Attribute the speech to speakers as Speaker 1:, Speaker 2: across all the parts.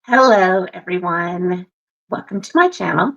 Speaker 1: Hello, everyone. Welcome to my channel.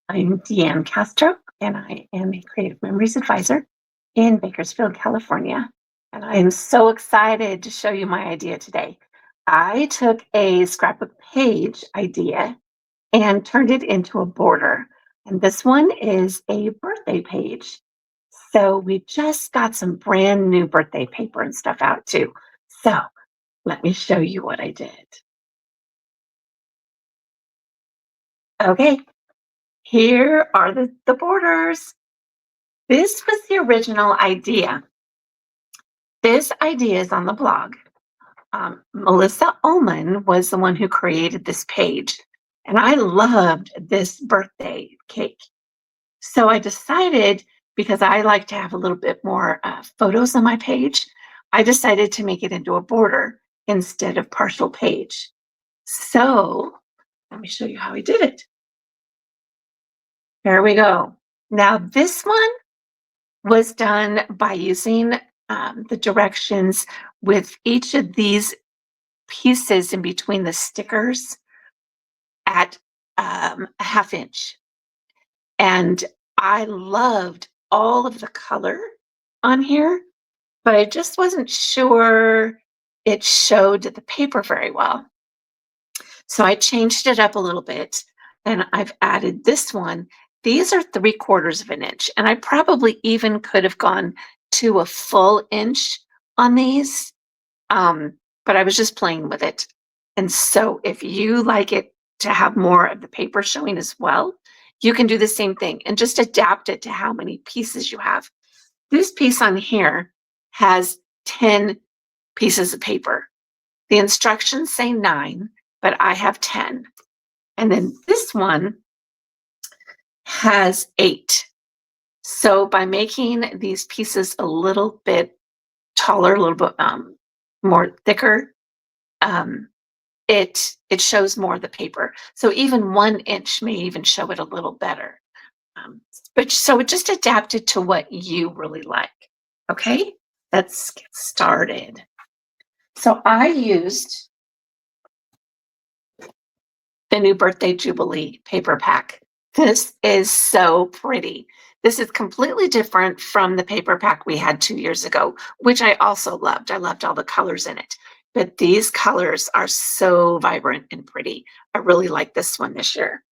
Speaker 1: I'm Deanne Castro, and I am a Creative Memories Advisor in Bakersfield, California. And I am so excited to show you my idea today. I took a scrapbook page idea and turned it into a border. And this one is a birthday page. So we just got some brand new birthday paper and stuff out too. So let me show you what I did. Okay, here are the borders. This was the original idea. This idea is on the blog. Melissa Ullman was the one who created this page, and I loved this birthday cake. So I decided, because I like to have a little bit more photos on my page, I decided to make it into a border instead of partial page. So let me show you how I did it. There we go. Now this one was done by using the directions with each of these pieces in between the stickers at a half inch. And I loved all of the color on here, but I just wasn't sure it showed the paper very well. So I changed it up a little bit, and I've added this one. These are 3/4 of an inch, and I probably even could have gone to a full inch on these, but I was just playing with it. And so if you like it to have more of the paper showing as well, you can do the same thing and just adapt it to how many pieces you have. This piece on here has 10 pieces of paper. The instructions say 9, but I have 10. And then this one has 8. So by making these pieces a little bit taller, a little bit more thicker, it shows more of the paper. So even 1 inch may even show it a little better. But so it just adapted to what you really like. Okay, let's get started. So I used the new Birthday Jubilee paper pack. This is so pretty. This is completely different from the paper pack we had 2 years ago, which I also loved. I loved all the colors in it. But these colors are so vibrant and pretty. I really like this one this year.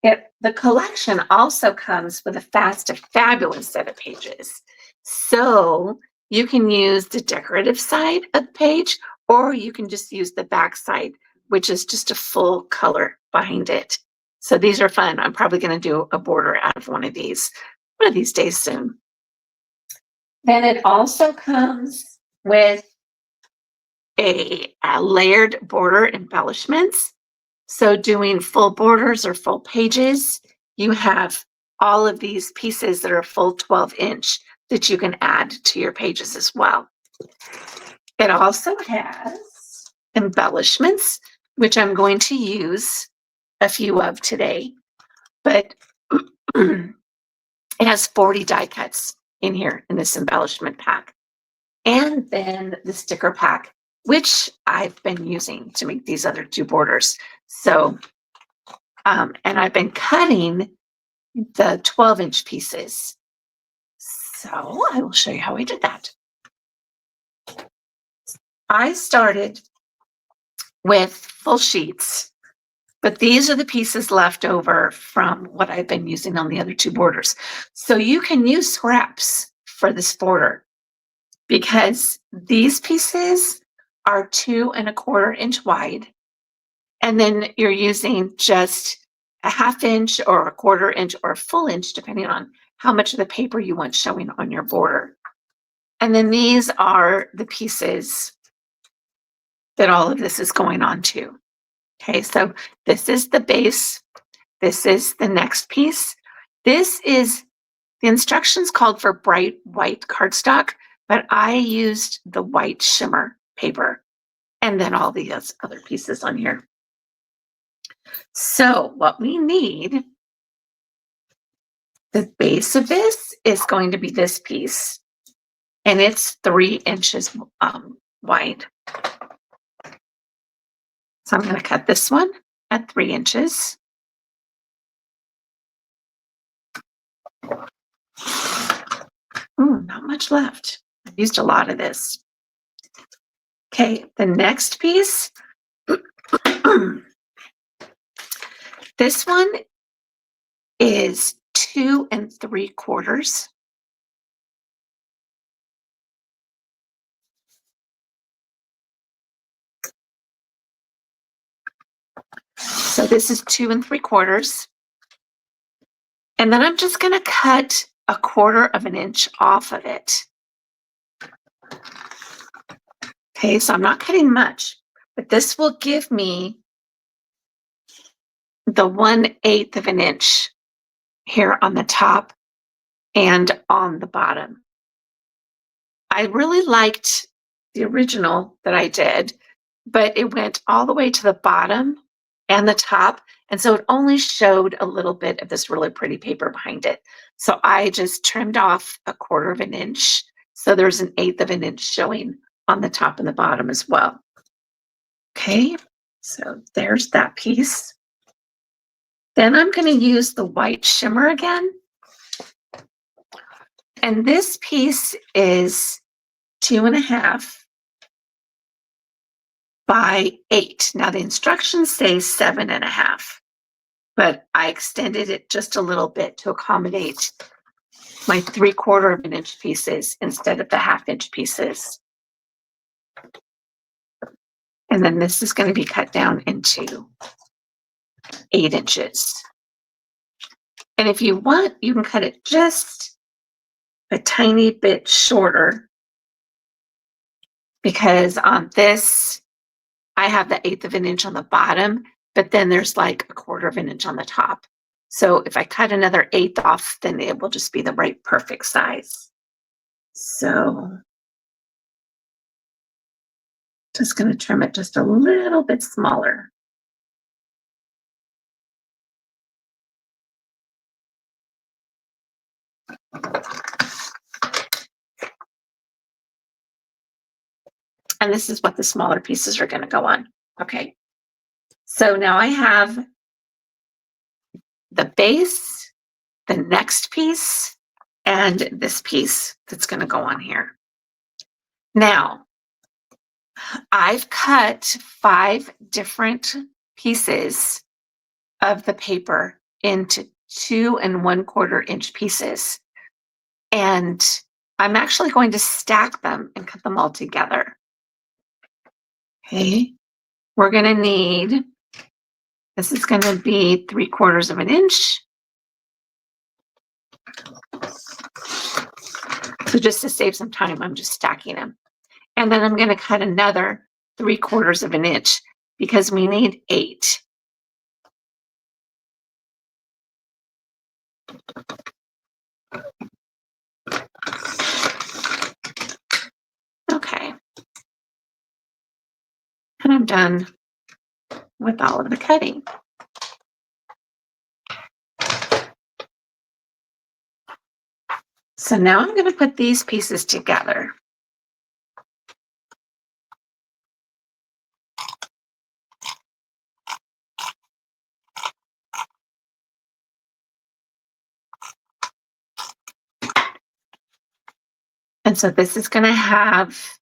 Speaker 1: The collection also comes with a Fast and Fabulous set of pages. So you can use the decorative side of the page, or you can just use the back side, which is just a full color behind it. So these are fun. I'm probably going to do a border out of one of these days soon. Then it also comes with a layered border embellishments. So doing full borders or full pages, you have all of these pieces that are full 12-inch that you can add to your pages as well. It also has embellishments, which I'm going to use a few of today, but it has 40 die cuts in here in this embellishment pack. And then the sticker pack, which I've been using to make these other 2 borders. So, and I've been cutting the 12-inch pieces. So I will show you how I did that. I started with full sheets, but these are the pieces left over from what I've been using on the other 2 borders. So you can use scraps for this border because these pieces are 2 1/4 inch wide. And then you're using just a half inch or a 1/4 inch or a full inch, depending on how much of the paper you want showing on your border. And then these are the pieces that all of this is going on to. Okay, so this is the base. This is the next piece. This is, the instructions called for bright white cardstock, but I used the white shimmer paper and then all these other pieces on here. So what we need, the base of this is going to be this piece, and it's 3 inches wide. So I'm going to cut this one at 3 inches. Ooh, not much left. I've used a lot of this. Okay, the next piece, this one is 2 3/4. So this is 2 3/4. And then I'm just going to cut 1/4 of an inch off of it. Okay, so I'm not cutting much, but this will give me the 1/8 of an inch here on the top and on the bottom. I really liked the original that I did, but it went all the way to the bottom and the top. And so it only showed a little bit of this really pretty paper behind it. So I just trimmed off 1/4 of an inch. So there's 1/8 of an inch showing on the top and the bottom as well. Okay, so there's that piece. Then I'm going to use the white shimmer again. And this piece is 2.5 by 8. Now the instructions say 7.5, but I extended it just a little bit to accommodate my 3/4 of an inch pieces instead of the 1/2 inch pieces. And then this is going to be cut down into 8 inches. And if you want, you can cut it just a tiny bit shorter, because on this, I have the 1/8 of an inch on the bottom, but then there's like 1/4 of an inch on the top. So if I cut another 1/8 off, then it will just be the right perfect size. So just going to trim it just a little bit smaller. And this is what the smaller pieces are going to go on. Okay. So now I have the base, the next piece, and this piece that's going to go on here. Now, I've cut 5 different pieces of the paper into 2 1/4 inch pieces. And I'm actually going to stack them and cut them all together. Okay, we're going to need, this is going to be 3/4 of an inch. So just to save some time, I'm just stacking them. And then I'm going to cut another 3/4 of an inch because we need 8. Okay. And I'm done with all of the cutting. So now I'm going to put these pieces together. And so this is going to have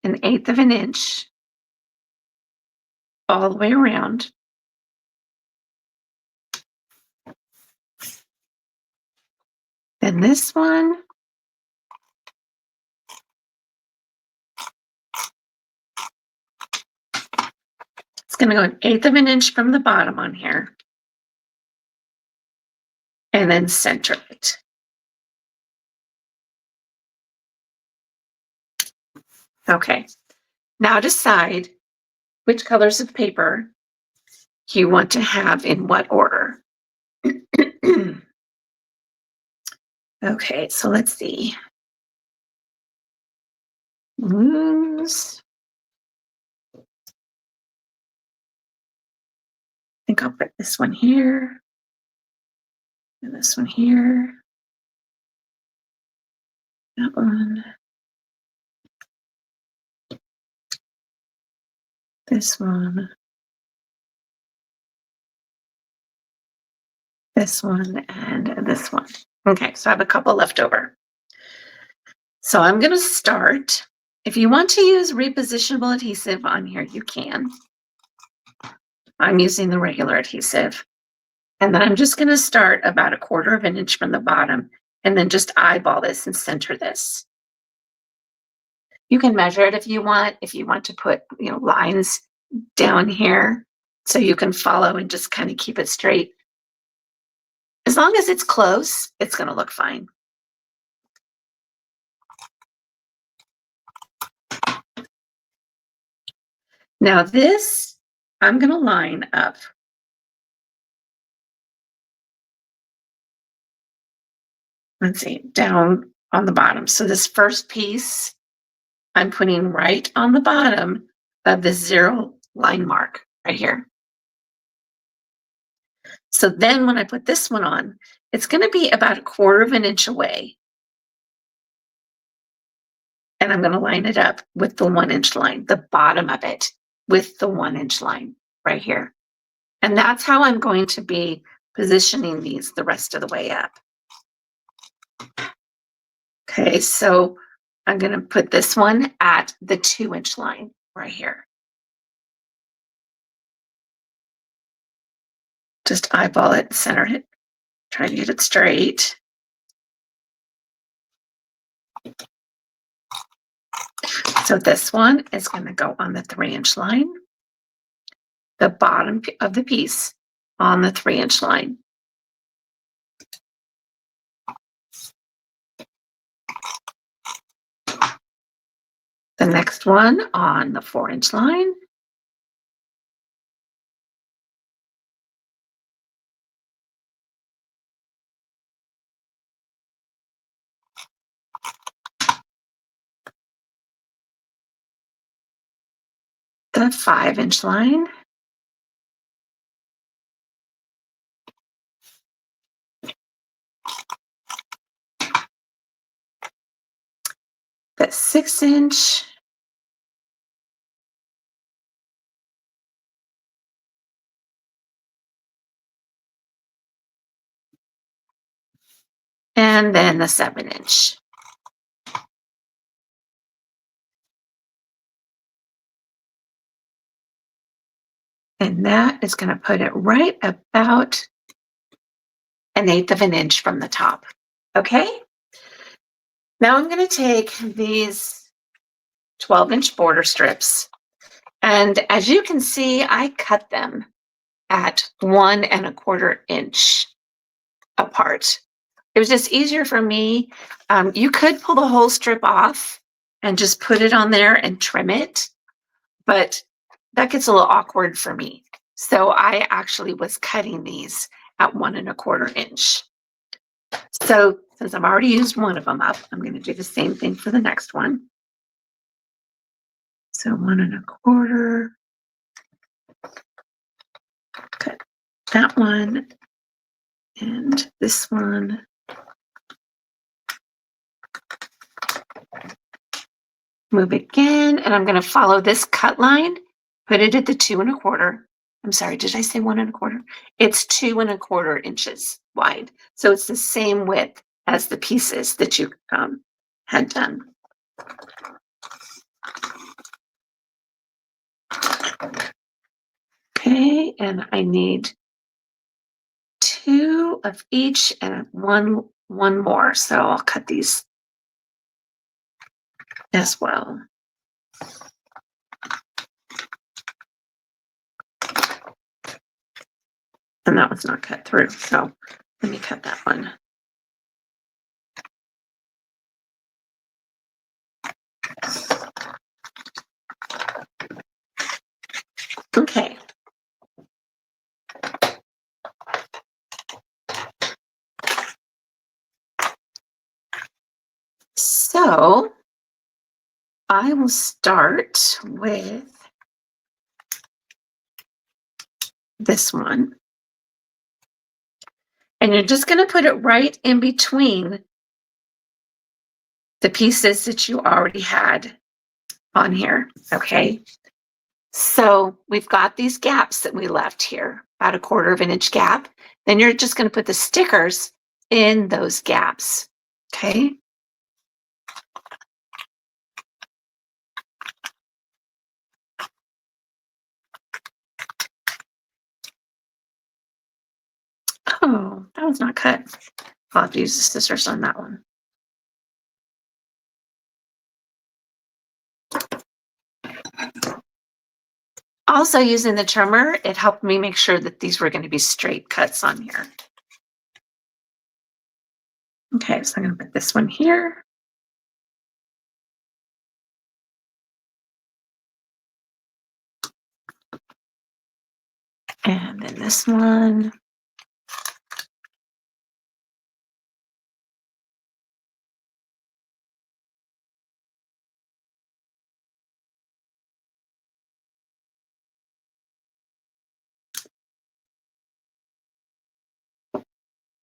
Speaker 1: 1/8 of an inch all the way around. Then this one, it's going to go 1/8 of an inch from the bottom on here. And then center it. Okay. Now decide which colors of paper you want to have in what order. Okay, so let's see. Blues. I think I'll put this one here and this one here. That one. This one. this one and this one. Okay, so I have a couple left over. So I'm going to start. If you want to use repositionable adhesive on here, you can. I'm using the regular adhesive. And then I'm just going to start about 1/4 of an inch from the bottom and then just eyeball this and center this. You can measure it if you want to put, lines down here so you can follow and just kind of keep it straight. As long as it's close, it's going to look fine. Now this, I'm going to line up. Let's see, down on the bottom. So this first piece, I'm putting right on the bottom of the 0 line mark right here. So then when I put this one on, it's going to be about 1/4 of an inch away. And I'm going to line it up with the 1 inch line, the bottom of it with the 1 inch line right here. And that's how I'm going to be positioning these the rest of the way up. Okay, so I'm going to put this one at the 2 inch line right here. Just eyeball it, center it, try to get it straight. So this one is going to go on the 3 inch line, the bottom of the piece on the 3 inch line. The next one on the 4 inch line. The 5 inch line. The 6 inch. And then the 7 inch. And that is going to put it right about 1/8 of an inch from the top. Okay? Now I'm going to take these 12-inch border strips. And as you can see, I cut them at 1 1/4 inch apart. It was just easier for me. You could pull the whole strip off and just put it on there and trim it, but that gets a little awkward for me. So I actually was cutting these at 1 1/4 inch. So since I've already used one of them up, I'm going to do the same thing for the next one. So 1 1/4. Cut that one and this one. Move again, and I'm going to follow this cut line, put it at the 2 1/4. I'm sorry, did I say 1 1/4? It's 2 1/4 inches wide. So it's the same width as the pieces that you had done. Okay, and I need 2 of each and one more. So I'll cut these as well. And that one's not cut through, so let me cut that one. Okay. So I will start with this one. And you're just going to put it right in between the pieces that you already had on here, okay? So we've got these gaps that we left here, about a 1/4 of an inch gap. Then you're just going to put the stickers in those gaps. Okay. Oh, that one's not cut. I'll have to use the scissors on that one. Also, using the trimmer, it helped me make sure that these were going to be straight cuts on here. Okay, so I'm going to put this one here. And then this one.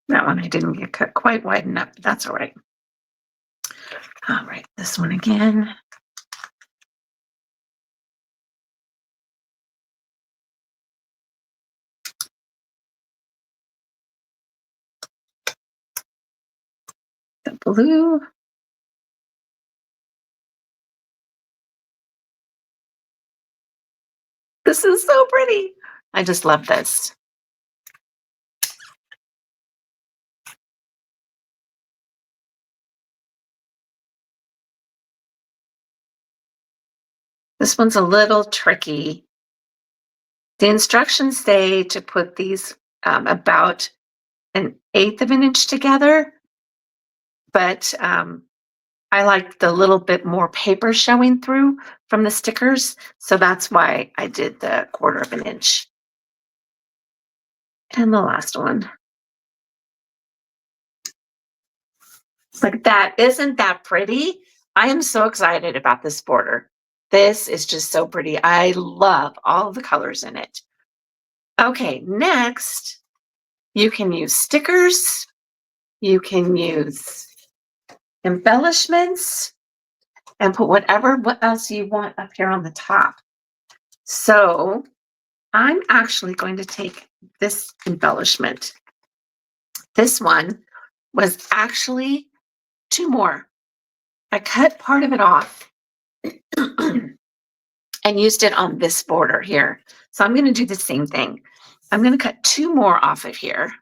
Speaker 1: That one I didn't get cut quite wide enough, but that's all right. All right, this one again. The blue. This is so pretty. I just love this. This one's a little tricky. The instructions say to put these about 1/8 of an inch together, but I like the little bit more paper showing through from the stickers, so that's why I did the 1/4 of an inch. And the last one. Like that, isn't that pretty? I am so excited about this border. This is just so pretty. I love all the colors in it. Okay, next, you can use stickers. You can use embellishments and put what else you want up here on the top. So I'm actually going to take this embellishment. This one was actually 2 more. I cut part of it off and used it on this border here. So I'm going to do the same thing. I'm going to cut 2 more off of here.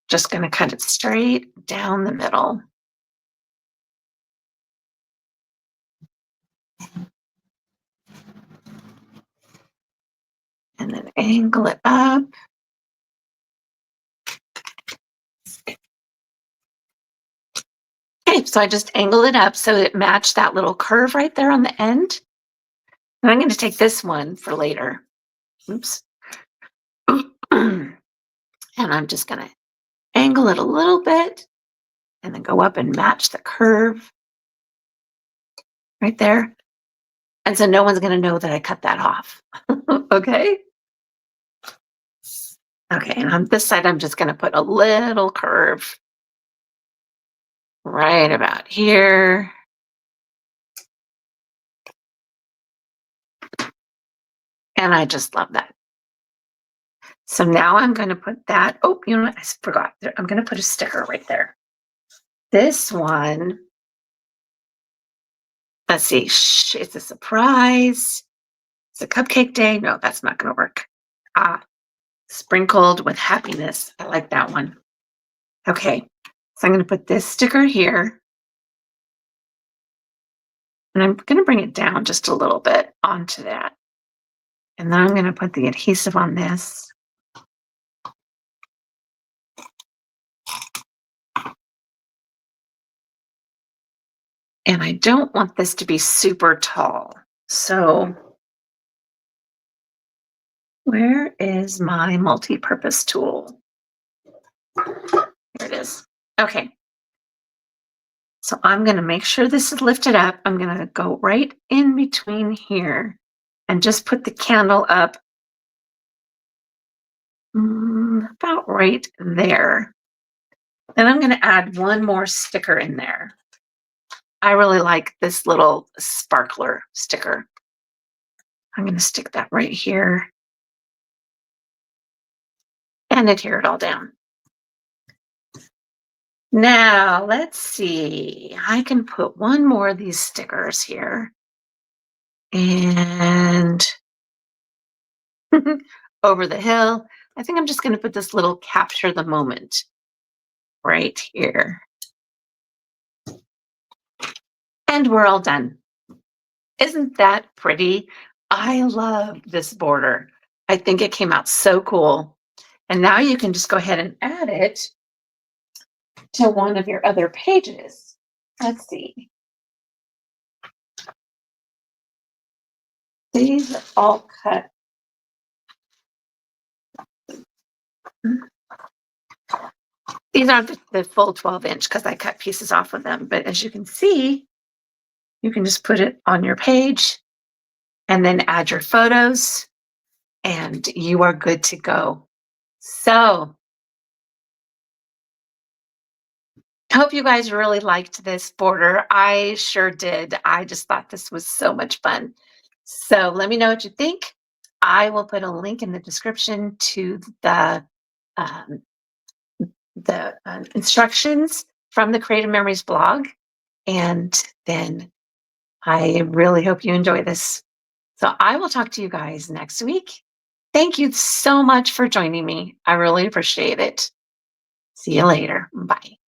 Speaker 1: Just going to cut it straight down the middle. And then angle it up. Okay, so I just angled it up so it matched that little curve right there on the end. And I'm going to take this one for later. Oops. And I'm just going to angle it a little bit and then go up and match the curve right there. And so no one's going to know that I cut that off. Okay. Okay, and on this side, I'm just going to put a little curve right about here. And I just love that. So now I'm going to put that. Oh, you know what? I forgot. I'm going to put a sticker right there. This one, let's see. Shh, it's a surprise. It's a cupcake day. No, that's not going to work. Sprinkled with happiness. I like that one. Okay, so I'm going to put this sticker here. And I'm going to bring it down just a little bit onto that. And then I'm going to put the adhesive on this. And I don't want this to be super tall. So where is my multi-purpose tool? Here it is. Okay. So I'm going to make sure this is lifted up. I'm going to go right in between here and just put the candle up about right there. Then I'm going to add one more sticker in there. I really like this little sparkler sticker. I'm going to stick that right here and adhere it all down. Now, let's see. I can put one more of these stickers here. And over the hill. I think I'm just going to put this little capture the moment right here. And we're all done. Isn't that pretty? I love this border. I think it came out so cool. And now you can just go ahead and add it to one of your other pages. Let's see. These are all cut. These aren't the full 12-inch because I cut pieces off of them. But as you can see, you can just put it on your page and then add your photos and you are good to go. So I hope you guys really liked this border. I sure did. I just thought this was so much fun. So let me know what you think. I will put a link in the description to um, the instructions from the Creative Memories blog. And then I really hope you enjoy this. So I will talk to you guys next week. Thank you so much for joining me. I really appreciate it. See you later. Bye.